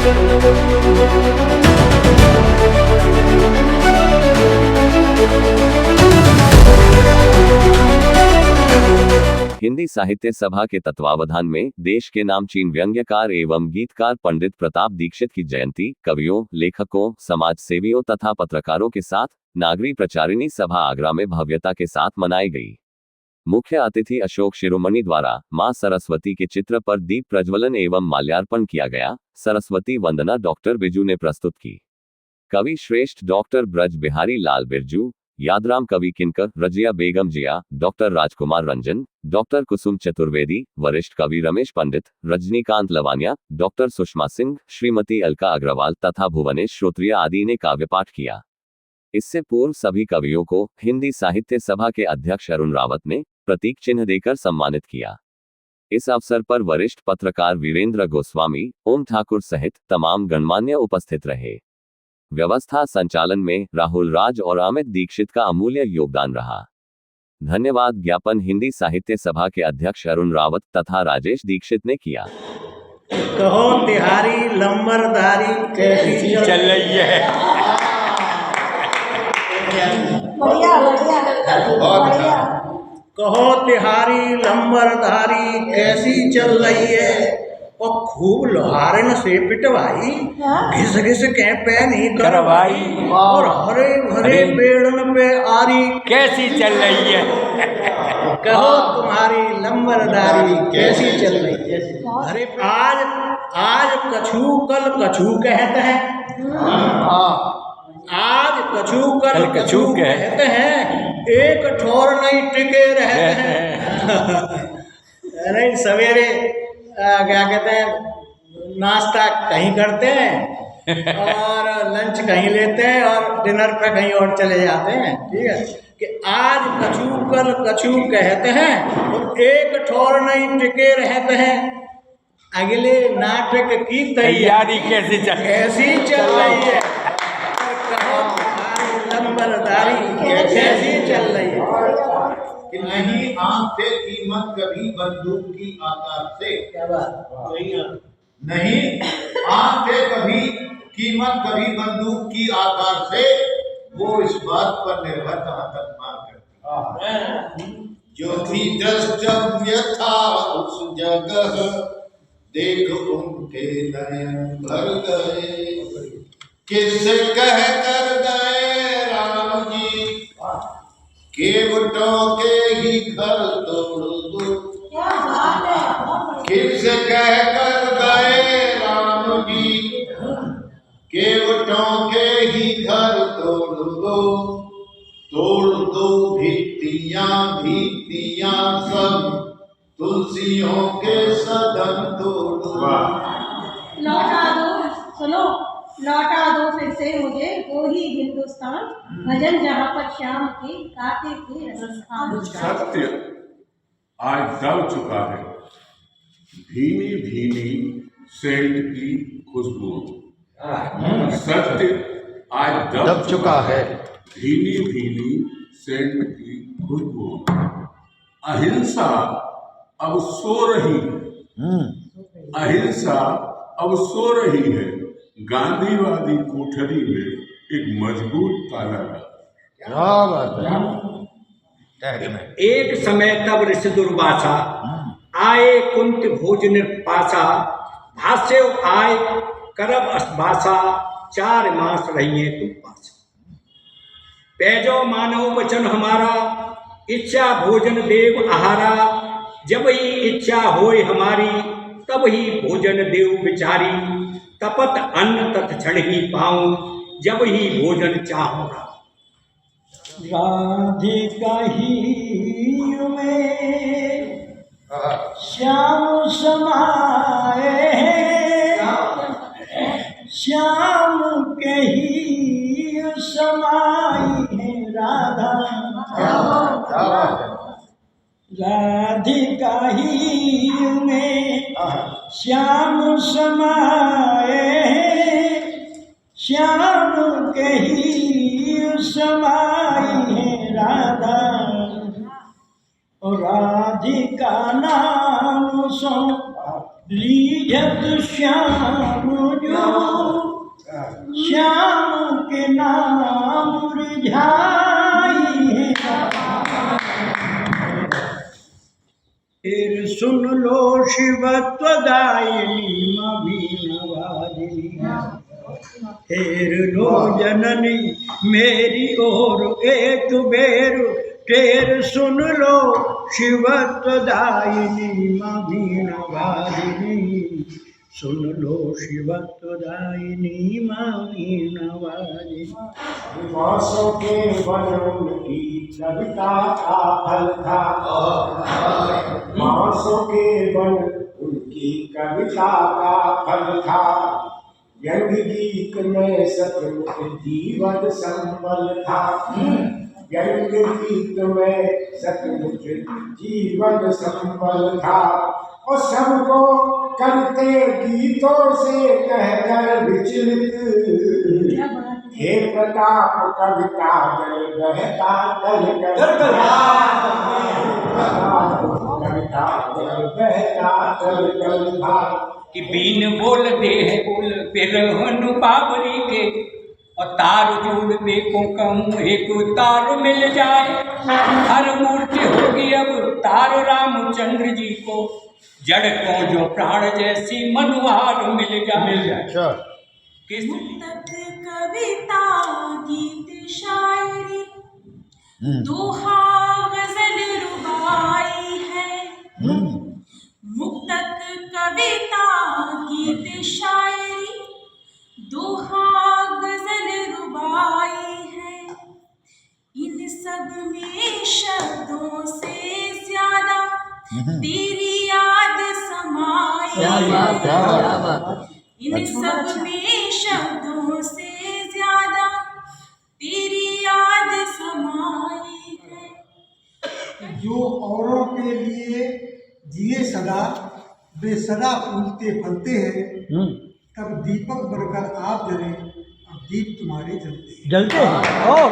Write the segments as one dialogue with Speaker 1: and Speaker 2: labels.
Speaker 1: हिंदी साहित्य सभा के तत्वावधान में देश के नामचीन व्यंग्यकार एवं गीतकार पंडित प्रताप दीक्षित की जयंती कवियों, लेखकों, समाज सेवियों तथा पत्रकारों के साथ नागरी प्रचारिणी सभा आगरा में भव्यता के साथ मनाई गई। मुख्य अतिथि अशोक शिरोमणि द्वारा मां सरस्वती के चित्र पर दीप प्रज्वलन एवं माल्यार्पण किया गया। सरस्वती वंदना डॉक्टर बिरजू ने प्रस्तुत की। कवि श्रेष्ठ डॉक्टर ब्रज बिहारी लाल बिरजू, यादराम कवि किनकर, रजिया बेगम जिया, डॉक्टर राजकुमार रंजन, डॉक्टर कुसुम चतुर्वेदी, वरिष्ठ कवि रमेश पंडित, रजनीकांत लवानिया, डॉक्टर सुषमा सिंह, श्रीमती अलका अग्रवाल तथा भुवनेश श्रोत्रिय आदि ने काव्य पाठ किया। इससे पूर्व सभी कवियों को हिंदी साहित्य सभा के अध्यक्ष अरुण रावत ने प्रतीक चिन्ह देकर सम्मानित किया। इस अवसर पर वरिष्ठ पत्रकार वीरेंद्र गोस्वामी, ओम ठाकुर सहित तमाम गणमान्य उपस्थित रहे। व्यवस्था संचालन में राहुल राज और अमित दीक्षित का अमूल्य योगदान रहा। धन्यवाद ज्ञापन हिंदी साहित्य सभा के अध्यक्ष अरुण रावत तथा राजेश दीक्षित ने किया।
Speaker 2: कहो तिहारी लंबरदारी कैसी चल रही है। कहो तिहारी लंबरदारी कैसी चल रही है, और खूब लोहारन से पिटवाई, घिस घिस के पैनी करवाई, और हरे भरे पेड़न पे आरी कैसी चल रही है। कहो तुम्हारी लंबरदारी कैसी चल रही है। अरे आज कछू कल कछू कहते हैं, आज कछू कल कछू कहते हैं, एक ठोर नहीं टिके रहते हैं। अरे सवेरे क्या कहते हैं, नाश्ता कहीं करते हैं और लंच कहीं लेते हैं और डिनर पे कहीं और चले जाते हैं। ठीक है कि आज कछू कल कछू कहते हैं और एक ठोर नहीं टिके रहते हैं। अगले नाटक की तैयारी कैसी चल रही है। कहो तुम्हारी लंबरदारी कैसी चल रही है।
Speaker 3: कि नहीं आंख से कीमत कभी बंदूक की आकार से, क्या बात, नहीं आंख से कभी कीमत कभी बंदूक की आकार से, वो इस बात पर निर्भर कहाँ तक मार करती। जो भी द्रष्टव्य था उस जगह, देख उनके नयन भर गए, किससे कह कर गए राम जी, केवटों के ही घर तोड़ दो। किससे कह कर गए राम जी, केवटों के ही घर तोड़ दो भित्तियां सब, तुलसियों के सदन तोड़ दो।
Speaker 4: लौटा दो, सुनो, लौटा दो फिर से मुझे वो ही हिंदुस्तान, भजन जहाँ पर श्याम के गाते थे राजस्थान।
Speaker 5: सत्य आज दब चुका है, भीनी भीनी सेंट की खुशबू। सत्य आज दब चुका है, भीनी भीनी सेंट की खुशबू। अहिंसा अब सो रही है, अहिंसा अब सो रही है, गांधीवादी कोठरी में एक मजबूत ताला लगा।
Speaker 2: एक समय तब ऋषि दुर्वासा, आए कुंत भोजन पासा, भाष्य आय करब भाषा, 4 मास रहिए तुम पासा। पैजो मानव वचन हमारा, इच्छा भोजन देव आहारा, जब ही इच्छा होय हमारी, तब ही भोजन देव बिचारी, तपत अन्न तत्क्षण ही पाऊं, जब ही भोजन चाहूंगा। राधिका ही में श्याम समाए, श्याम के ही समाई है राधा। राधिका ही में श्याम समाए, श्याम के ही समाई है राधा। राधिका नाम सो लीजत श्याम जो सुन लो शिवत्वदायिनी माँ वीणावादिनी। हेर लो जननी मेरी ओर एक बेर, टेर सुन लो शिवत्वदायिनी माँ वीणावादिनी। सुन लो शिवत्वदायिनी माँ वीणावादिनी।
Speaker 6: मासों के वन उनकी कविता का फल था, मासों के वन उनकी कविता का फल था। व्यंग गीत में सतमुख जीवन संबल था, व्यंग गीत में सतमुख जीवन संबल था। और सबको करते गीतों से कहकर विचलित, हे प्रताप कविता जल बहता तल कविता जल बहता तल कविता।
Speaker 7: कि बीन बोल दे है बोल बिरहन बाबरी के, और तार जोड़ देखो कहूँ एक तार मिल जाए। हर मूर्ति होगी अब तार रामचंद्र जी को, जड़ को जो प्राण जैसी मनुहार मिल जाए। किस
Speaker 8: मुक्तक कविता गीत शायरी, दोहा गजल रुबाई है। मुक्तक कविता गीत शायरी, दोहा गजल रुबाई है। इन सब में शब्दों से ज्यादा तेरी याद समाई है। इन सब में शब्दों से ज्यादा तेरी याद समाई है।
Speaker 9: जो औरों के लिए जिए सदा, वे सदा फूलते फलते हैं। तब दीपक बनकर आप जले, अब दीप तुम्हारे जलते हैं।
Speaker 2: जलते हैं। ओह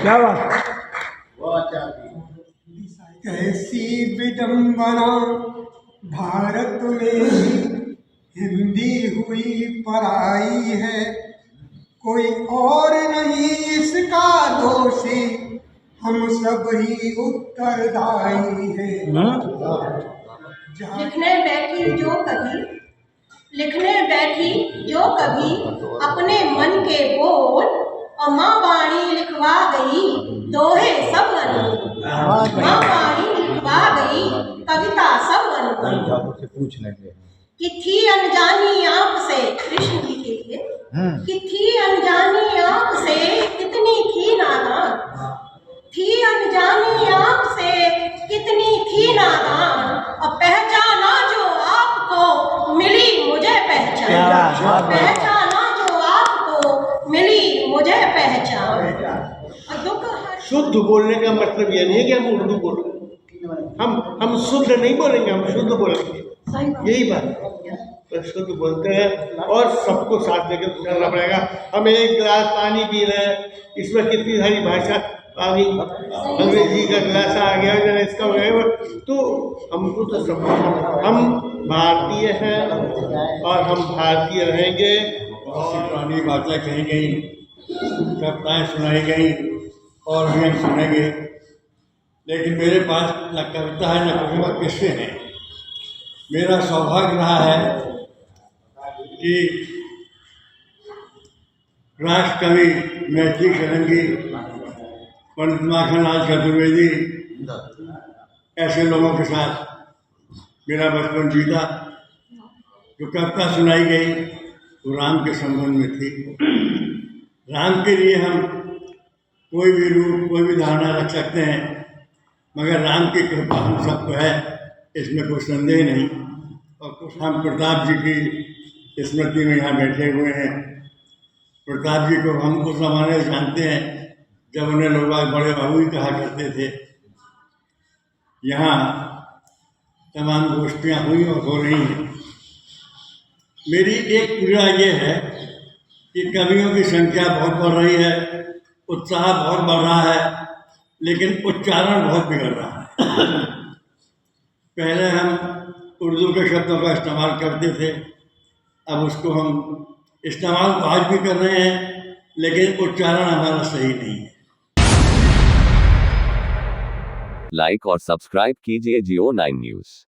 Speaker 2: क्या बात। कैसी विडंबना भारत में हिंदी हुई पराई है, कोई और नहीं इसका दोषी, हम सब ही उत्तरदायी हैं।
Speaker 4: लिखने बैठी जो कभी अपने मन के बोल, और माँ वाणी लिखवा गई दोहे सब अनमोल। माँ वाणी लिखवा गई कविता सब अनमोल। कि थी अनजानी आपसे, कृष्ण जी के लिए, कि थी अनजानी आपसे कितनी थी नादान, थी अनजानी आपसे कितनी थी नादान, और पहचाना जो आपको मिली मुझे पहचान, पहचाना जो आपको मिली मुझे पहचान। और दुख
Speaker 2: शुद्ध बोलने का मतलब यह नहीं है कि हम उर्दू बोल रहे हैं, हम शुद्ध नहीं बोलेंगे, हम शुद्ध बोलेंगे, यही बात है। तो शुद्ध बोलते हैं और सबको साथ लेकर चलना पड़ेगा। हम एक गिलास पानी पी रहे हैं, इसमें कितनी सारी भाषा पानी, अंग्रेजी का गिलास आ गया, इसका हो गया, तो हमको तो सब, हम भारतीय हैं और हम भारतीय रहेंगे।
Speaker 6: पुरानी बातें कही गई, कविताएँ सुनाई गई और भी हम सुनेंगे, लेकिन मेरे पास न कविता है न कविता किस्से हैं। मेरा सौभाग्य रहा है कि राष्ट्र कवि मैथिली शरंगी, पंडित माखनलाल चतुर्वेदी, ऐसे लोगों के साथ मेरा बचपन बीता। जो कविता सुनाई गई वो राम के संबंध में थी। राम के लिए हम कोई भी रूप, कोई भी धारणा रख सकते हैं, मगर राम की कृपा हम सबको है, इसमें कोई संदेह नहीं। और कुछ हम प्रताप जी की स्मृति में यहाँ बैठे हुए हैं। प्रताप जी को हम उस ज़माने से जानते हैं जब उन्हें लोग बड़े बाबू ही कहा करते थे। यहाँ तमाम गोष्ठियाँ हुई और हो रही हैं। मेरी एक पीड़ा ये है कि कवियों की संख्या बहुत बढ़ रही है, उत्साह बहुत बढ़ रहा है, लेकिन उच्चारण बहुत बिगड़ रहा है। पहले हम उर्दू के शब्दों का इस्तेमाल करते थे, अब उसको हम इस्तेमाल तो आज भी कर रहे हैं, लेकिन उच्चारण हमारा सही नहीं है।
Speaker 1: लाइक और सब्सक्राइब कीजिए जियो 9 न्यूज़।